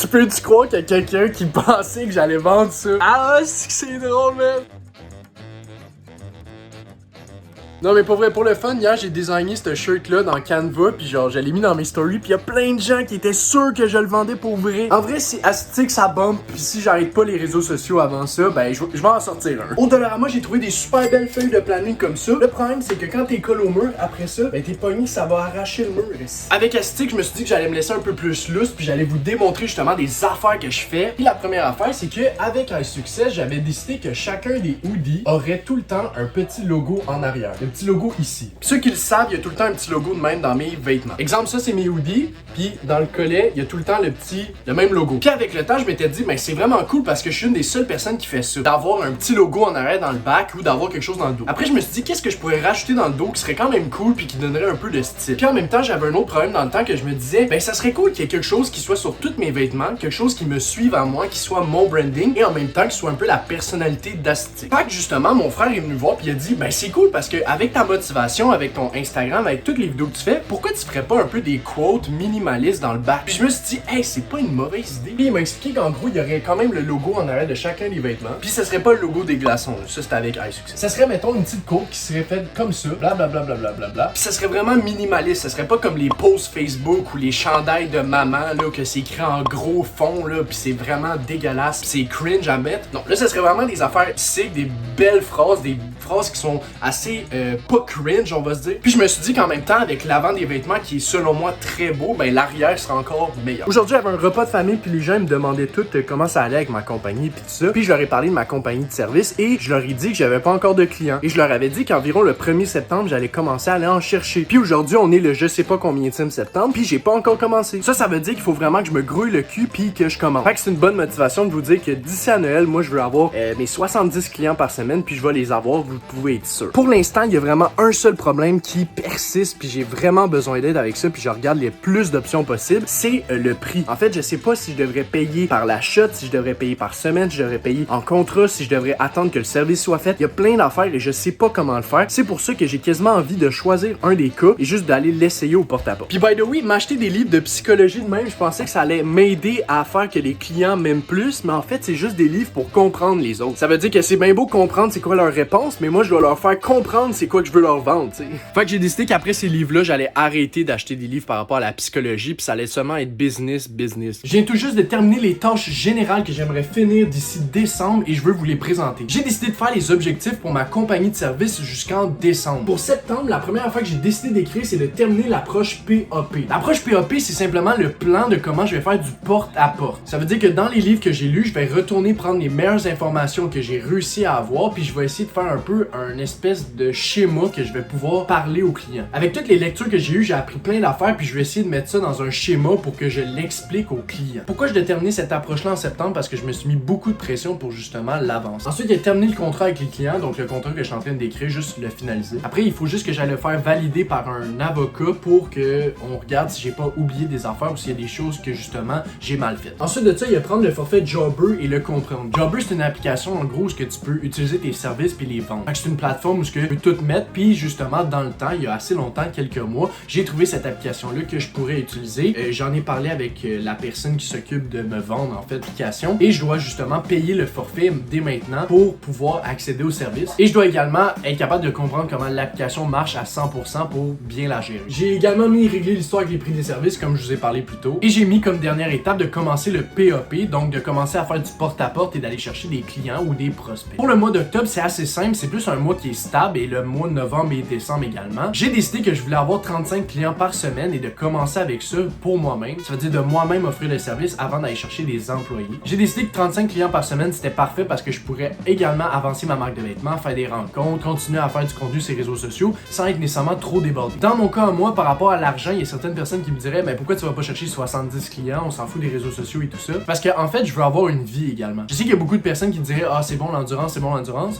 Tu peux-tu croire qu'il y a quelqu'un qui pensait que j'allais vendre ça? Ah, c'est drôle, man! Non mais pour vrai, pour le fun, hier j'ai designé ce shirt-là dans Canva, puis genre je l'ai mis dans mes stories, puis y a plein de gens qui étaient sûrs que je le vendais pour vrai. En vrai, c'est astique, ça bombe, puis si j'arrête pas les réseaux sociaux avant ça, ben je vais en sortir un. Au Dollarama, j'ai trouvé des super belles feuilles de planning comme ça. Le problème, c'est que quand t'es collé au mur, après ça, ben t'es pogné, ça va arracher le mur. Avec Astic, je me suis dit que j'allais me laisser un peu plus lousse, puis j'allais vous démontrer justement des affaires que je fais. Puis la première affaire, c'est que avec iSuccess, j'avais décidé que chacun des hoodies aurait tout le temps un petit logo en arrière. Petit logo ici. Pis ceux qui le savent, il y a tout le temps un petit logo de même dans mes vêtements. Exemple, ça c'est mes hoodies, puis dans le collet, il y a tout le temps le même logo. Puis avec le temps, je m'étais dit, ben c'est vraiment cool parce que je suis une des seules personnes qui fait ça, d'avoir un petit logo en arrière dans le back ou d'avoir quelque chose dans le dos. Après, je me suis dit, qu'est-ce que je pourrais rajouter dans le dos qui serait quand même cool puis qui donnerait un peu de style. Puis en même temps, j'avais un autre problème dans le temps que je me disais, ben ça serait cool qu'il y ait quelque chose qui soit sur tous mes vêtements, quelque chose qui me suive à moi, qui soit mon branding et en même temps qui soit un peu la personnalité d'Astic. Fait que justement, mon frère est venu me voir puis il a dit, ben c'est cool parce que avec ta motivation, avec ton Instagram, avec toutes les vidéos que tu fais, pourquoi tu ferais pas un peu des quotes minimalistes dans le bac? Puis je me suis dit, hey, c'est pas une mauvaise idée. Puis il m'a expliqué qu'en gros, il y aurait quand même le logo en arrière de chacun des vêtements. Puis ce serait pas le logo des glaçons, ça c'était avec iSuccess. Ça serait, mettons, une petite quote qui serait faite comme ça, blablabla, blablabla. Puis ça serait vraiment minimaliste, ça serait pas comme les posts Facebook ou les chandails de maman, là, que c'est écrit en gros fond, là, puis c'est vraiment dégueulasse, pis c'est cringe à mettre. Non, là, ça serait vraiment des affaires sick, des belles phrases, des phrases qui sont assez pas cringe, on va se dire. Puis je me suis dit qu'en même temps, avec l'avant des vêtements qui est selon moi très beau, ben l'arrière sera encore meilleur. Aujourd'hui, j'avais un repas de famille, puis les gens me demandaient tout comment ça allait avec ma compagnie, puis tout ça. Puis je leur ai parlé de ma compagnie de service et je leur ai dit que j'avais pas encore de clients. Et je leur avais dit qu'environ le 1er septembre, j'allais commencer à aller en chercher. Puis aujourd'hui, on est le je sais pas combienième septembre, puis j'ai pas encore commencé. Ça veut dire qu'il faut vraiment que je me grouille le cul puis que je commence. Fait que c'est une bonne motivation de vous dire que d'ici à Noël, moi je veux avoir mes 70 clients par semaine, puis je vais les avoir, vous pouvez être sûr. Pour l'instant, il y a vraiment un seul problème qui persiste, puis j'ai vraiment besoin d'aide avec ça, puis je regarde les plus d'options possibles, c'est le prix. En fait, je sais pas si je devrais payer par la shot, si je devrais payer par semaine, si je devrais payer en contrat, si je devrais attendre que le service soit fait. Il y a plein d'affaires et je sais pas comment le faire. C'est pour ça que j'ai quasiment envie de choisir un des cas et juste d'aller l'essayer au porte-à-porte. Puis by the way, m'acheter des livres de psychologie de même, je pensais que ça allait m'aider à faire que les clients m'aiment plus, mais en fait, c'est juste des livres pour comprendre les autres. Ça veut dire que c'est bien beau comprendre c'est quoi leur réponse, mais moi je dois leur faire comprendre c'est quoi que je veux leur vendre, tu sais. Fait que j'ai décidé qu'après ces livres-là, j'allais arrêter d'acheter des livres par rapport à la psychologie, puis ça allait seulement être business. Je viens tout juste de terminer les tâches générales que j'aimerais finir d'ici décembre et je veux vous les présenter. J'ai décidé de faire les objectifs pour ma compagnie de service jusqu'en décembre. Pour septembre, la première fois que j'ai décidé d'écrire, c'est de terminer l'approche PAP. L'approche PAP, c'est simplement le plan de comment je vais faire du porte-à-porte. Ça veut dire que dans les livres que j'ai lus, je vais retourner prendre les meilleures informations que j'ai réussi à avoir, puis je vais essayer de faire un peu un espèce de schéma que je vais pouvoir parler aux clients. Avec toutes les lectures que j'ai eues, j'ai appris plein d'affaires, puis je vais essayer de mettre ça dans un schéma pour que je l'explique aux clients. Pourquoi je dois terminer cette approche-là en septembre? Parce que je me suis mis beaucoup de pression pour justement l'avancer. Ensuite, il y a terminé le contrat avec les clients, donc le contrat que je suis en train d'écrire, juste le finaliser. Après, il faut juste que j'aille le faire valider par un avocat pour que on regarde si j'ai pas oublié des affaires ou s'il y a des choses que justement j'ai mal faites. Ensuite de ça, il y a prendre le forfait Jobber et le comprendre. Jobber, c'est une application en gros où tu peux utiliser tes services puis les vendre. C'est une plateforme où tu peux tout mettre, puis justement dans le temps, il y a assez longtemps, quelques mois, j'ai trouvé cette application-là que je pourrais utiliser. J'en ai parlé avec la personne qui s'occupe de me vendre en fait l'application et je dois justement payer le forfait dès maintenant pour pouvoir accéder au service. Et je dois également être capable de comprendre comment l'application marche à 100% pour bien la gérer. J'ai également mis régler l'histoire avec les prix des services comme je vous ai parlé plus tôt. Et j'ai mis comme dernière étape de commencer le PAP, donc de commencer à faire du porte-à-porte et d'aller chercher des clients ou des prospects. Pour le mois d'octobre, c'est assez simple, c'est plus un mois qui est stable et le mois de novembre et décembre également. J'ai décidé que je voulais avoir 35 clients par semaine et de commencer avec ça pour moi-même. Ça veut dire de moi-même offrir le service avant d'aller chercher des employés. J'ai décidé que 35 clients par semaine c'était parfait parce que je pourrais également avancer ma marque de vêtements, faire des rencontres, continuer à faire du contenu sur les réseaux sociaux sans être nécessairement trop débordé. Dans mon cas, moi, par rapport à l'argent, il y a certaines personnes qui me diraient mais pourquoi tu vas pas chercher 70 clients, on s'en fout des réseaux sociaux et tout ça. Parce que en fait, je veux avoir une vie également. Je sais qu'il y a beaucoup de personnes qui me diraient ah c'est bon l'endurance,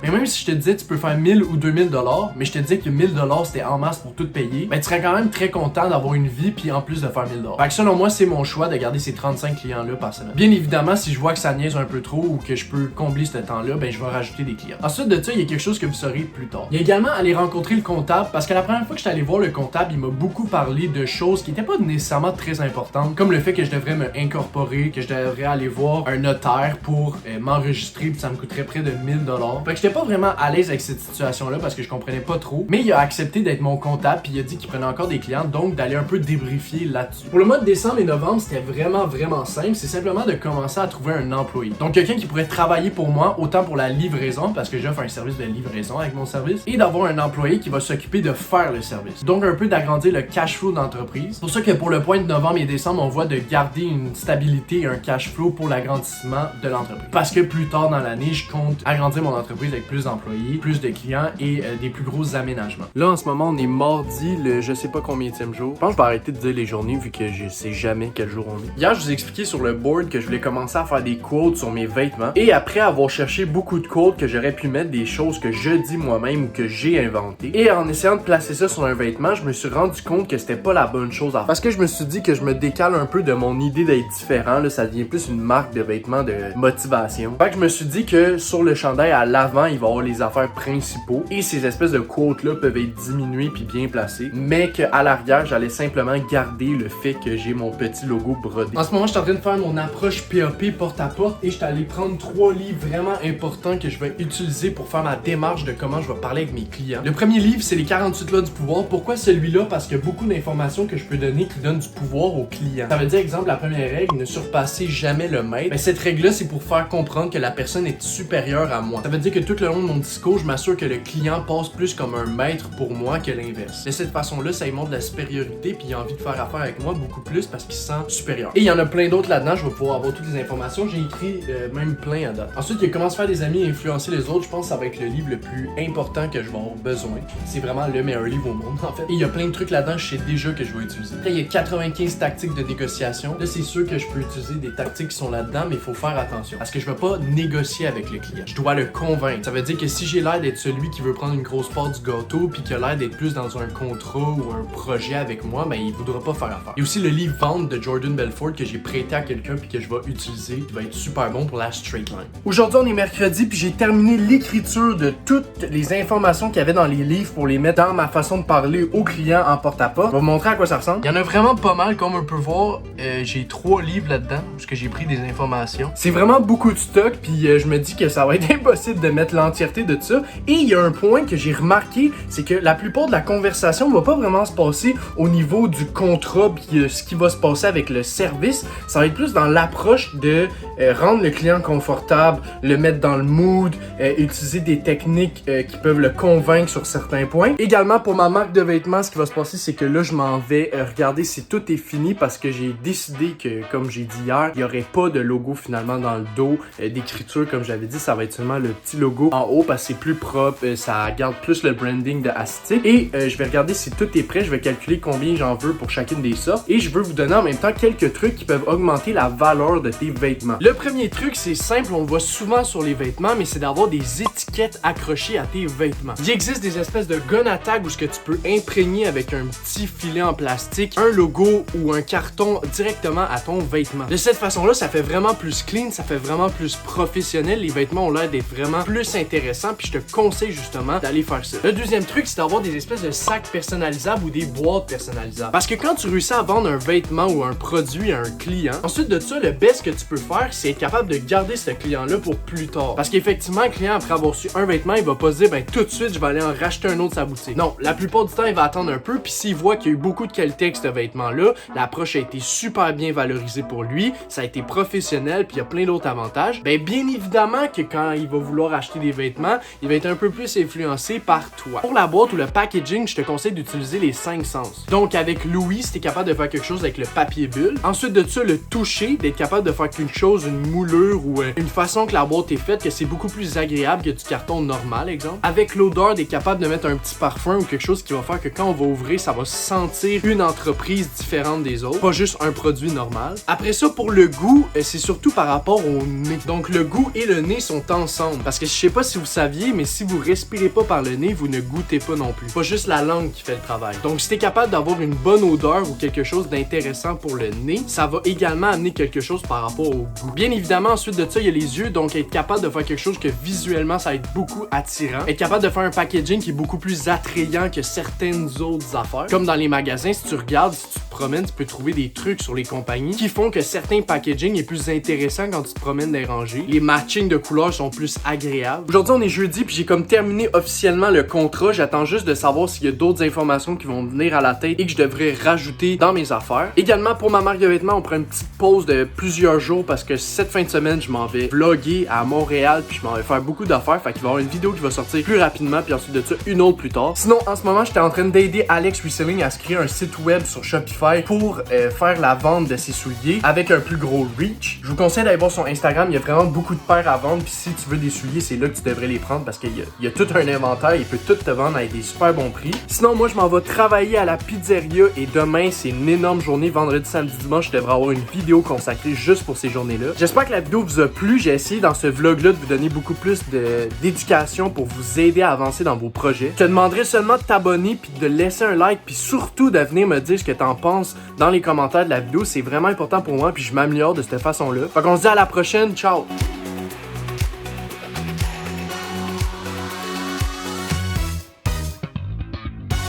mais même si je te disais tu peux faire 1000 ou 2000$, mais je te disais que 1000 c'était en masse pour tout payer, ben tu serais quand même très content d'avoir une vie puis en plus de faire 1000 $. Fait que selon moi, c'est mon choix de garder ces 35 clients-là par semaine. Bien évidemment, si je vois que ça niaise un peu trop ou que je peux combler ce temps-là, ben je vais rajouter des clients. Ensuite de ça, il y a quelque chose que vous saurez plus tard. Il y a également aller rencontrer le comptable parce que la première fois que je suis allé voir le comptable, il m'a beaucoup parlé de choses qui n'étaient pas nécessairement très importantes, comme le fait que je devrais me incorporer, que je devrais aller voir un notaire pour m'enregistrer, puis ça me coûterait près de 1000 $. Fait que j'étais pas vraiment à l'aise avec cette situation-là parce que je comprenais pas trop, mais il a accepté d'être mon comptable puis il a dit qu'il prenait encore des clients, donc d'aller un peu débriefer là-dessus. Pour le mois de décembre et novembre, c'était vraiment simple, c'est simplement de commencer à trouver un employé. Donc quelqu'un qui pourrait travailler pour moi, autant pour la livraison, parce que j'offre un service de livraison avec mon service, et d'avoir un employé qui va s'occuper de faire le service. Donc un peu d'agrandir le cash flow d'entreprise. C'est pour ça que pour le point de novembre et décembre, on voit de garder une stabilité et un cash flow pour l'agrandissement de l'entreprise. Parce que plus tard dans l'année, je compte agrandir mon entreprise avec plus d'employés, plus de clients et des plus gros aménagements. Là, en ce moment, on est mardi, le je sais pas combienième jour. Je pense que je vais arrêter de dire les journées vu que je sais jamais quel jour on est. Hier, je vous ai expliqué sur le board que je voulais commencer à faire des quotes sur mes vêtements. Et après avoir cherché beaucoup de quotes que j'aurais pu mettre des choses que je dis moi-même ou que j'ai inventées. Et en essayant de placer ça sur un vêtement, je me suis rendu compte que c'était pas la bonne chose à faire. Parce que je me suis dit que je me décale un peu de mon idée d'être différent. Là, ça devient plus une marque de vêtements de motivation. Fait que je me suis dit que sur le chandail à l'avant, il va y avoir les affaires principaux. Et ces espèces de quotes-là peuvent être diminuées puis bien placées. Mais qu'à l'arrière, j'allais simplement garder le fait que j'ai mon petit logo brodé. En ce moment, je suis en train de faire mon approche PAP porte-à-porte et je suis allé prendre 3 livres vraiment importants que je vais utiliser pour faire ma démarche de comment je vais parler avec mes clients. Le premier livre, c'est les 48 lois du pouvoir. Pourquoi celui-là? Parce qu'il y a beaucoup d'informations que je peux donner qui donnent du pouvoir aux clients. Ça veut dire, exemple, la première règle, ne surpasser jamais le maître. Mais cette règle-là, c'est pour faire comprendre que la personne est supérieure à moi. Ça veut dire que tout le long de mon discours, je m'assure que le client passe plus comme un maître pour moi que l'inverse. De cette façon-là, ça lui montre de la supériorité puis il a envie de faire affaire avec moi beaucoup plus parce qu'il se sent supérieur. Et il y en a plein d'autres là-dedans, je vais pouvoir avoir toutes les informations. J'ai écrit même plein à date. Ensuite, il y a comment se faire des amis et influencer les autres. Je pense que ça va être le livre le plus important que je vais avoir besoin. C'est vraiment le meilleur livre au monde, en fait. Et il y a plein de trucs là-dedans, je sais déjà que je vais utiliser. Après, il y a 95 tactiques de négociation. Là, c'est sûr que je peux utiliser des tactiques qui sont là-dedans, mais il faut faire attention. Parce que je veux pas négocier avec le client. Je dois le convaincre. Ça veut dire que si j'ai l'air d'être celui qui veut prendre une grosse part du gâteau, puis qui a l'air d'être plus dans un contrat ou un projet avec moi, ben il voudra pas faire affaire. Il y a aussi le livre Vente de Jordan Belfort que j'ai prêté à quelqu'un puis que je vais utiliser, qui va être super bon pour la straight line. Aujourd'hui, on est mercredi puis j'ai terminé l'écriture de toutes les informations qu'il y avait dans les livres pour les mettre dans ma façon de parler aux clients en porte-à-porte. Je vais vous montrer à quoi ça ressemble. Il y en a vraiment pas mal, comme on peut voir. J'ai 3 livres là-dedans parce que j'ai pris des informations. C'est vraiment beaucoup de stock puis je me dis que ça va être impossible de mettre l'entièreté de ça. Et il y a un point que j'ai remarqué, c'est que la plupart de la conversation va pas vraiment se passer au niveau du contrat puis ce qui va se passer avec le service. Ça va être plus dans l'approche de rendre le client confortable, le mettre dans le mood, utiliser des techniques qui peuvent le convaincre sur certains points. Également pour ma marque de vêtements, ce qui va se passer, c'est que là je m'en vais regarder si tout est fini parce que j'ai décidé que, comme j'ai dit hier, il n'y aurait pas de logo finalement dans le dos d'écriture comme j'avais dit, ça va être seulement le petit logo en haut parce que c'est plus propre, ça garde plus le branding de Astic. Et je vais regarder si tout est prêt, je vais calculer combien j'en veux pour chacune des sortes et je veux vous donner en même temps quelques trucs qui peuvent augmenter la valeur de tes vêtements. Le premier truc, c'est simple, on le voit souvent sur les vêtements, mais c'est d'avoir des étiquettes accrochées à tes vêtements. Il existe des espèces de gun à tag où ce que tu peux imprégner avec un petit filet en plastique, un logo ou un carton directement à ton vêtement. De cette façon-là, ça fait vraiment plus clean, ça fait vraiment plus professionnel, les vêtements ont l'air d'être vraiment plus intéressants, puis je te conseille justement d'aller faire ça. Le deuxième truc, c'est d'avoir des espèces de sacs personnalisables ou des boîtes personnalisables. Parce que quand tu réussis à vendre un vêtement ou un produit à un client, ensuite de ça, le best que tu peux faire, c'est être capable de garder ce client-là pour plus tard. Parce qu'effectivement, le client, après avoir su un vêtement, il va pas se dire, ben tout de suite, je vais aller en racheter un autre de sa boutique. Non, la plupart du temps, il va attendre un peu, puis s'il voit qu'il y a eu beaucoup de qualité avec ce vêtement-là, l'approche a été super bien valorisée pour lui, ça a été professionnel, puis il y a plein d'autres avantages, ben bien évidemment que quand il va vouloir acheter des vêtements, il va être un peu plus influencé par toi. Pour la boîte ou le packaging, je te conseille d'utiliser les 5 sens. Donc avec Louis, si t'es capable de faire quelque chose avec le papier bulle. Ensuite de ça, le toucher, d'être capable de faire quelque chose, une moulure ou une façon que la boîte est faite, que c'est beaucoup plus agréable que du carton normal, exemple. Avec l'odeur, d'être capable de mettre un petit parfum ou quelque chose qui va faire que quand on va ouvrir, ça va sentir une entreprise différente des autres, pas juste un produit normal. Après ça, pour le goût, c'est surtout par rapport au nez. Donc le goût et le nez sont ensemble. Parce que je sais pas si vous saviez, mais si vous respirez pas par le le nez, vous ne goûtez pas non plus. Pas juste la langue qui fait le travail. Donc si t'es capable d'avoir une bonne odeur ou quelque chose d'intéressant pour le nez, ça va également amener quelque chose par rapport au goût. Bien évidemment, ensuite de ça, il y a les yeux, donc être capable de faire quelque chose que visuellement ça va être beaucoup attirant. Être capable de faire un packaging qui est beaucoup plus attrayant que certaines autres affaires. Comme dans les magasins, si tu regardes, si tu te promènes, tu peux trouver des trucs sur les compagnies qui font que certains packaging est plus intéressant quand tu te promènes dans les rangées. Les matchings de couleurs sont plus agréables. Aujourd'hui, on est jeudi, puis j'ai comme terminé officiellement le contrat. J'attends juste de savoir s'il y a d'autres informations qui vont me venir à la tête et que je devrais rajouter dans mes affaires. Également, pour ma marque de vêtements, on prend une petite pause de plusieurs jours parce que cette fin de semaine, je m'en vais vlogger à Montréal, puis je m'en vais faire beaucoup d'affaires. Fait qu'il va y avoir une vidéo qui va sortir plus rapidement, puis ensuite de ça, une autre plus tard. Sinon, en ce moment, j'étais en train d'aider Alex Reselling à se créer un site web sur Shopify pour faire la vente de ses souliers avec un plus gros reach. Je vous conseille d'aller voir son Instagram, il y a vraiment beaucoup de paires à vendre, puis si tu veux des souliers, c'est là que tu devrais les prendre parce qu'il y a tout un inventaire, il peut tout te vendre avec des super bons prix. Sinon, moi, je m'en vais travailler à la pizzeria et demain, c'est une énorme journée. Vendredi, samedi, dimanche, je devrais avoir une vidéo consacrée juste pour ces journées-là. J'espère que la vidéo vous a plu. J'ai essayé dans ce vlog-là de vous donner beaucoup plus d'éducation pour vous aider à avancer dans vos projets. Je te demanderai seulement de t'abonner puis de laisser un like puis surtout de venir me dire ce que t'en penses dans les commentaires de la vidéo. C'est vraiment important pour moi puis je m'améliore de cette façon-là. Fait qu'on se dit à la prochaine. Ciao!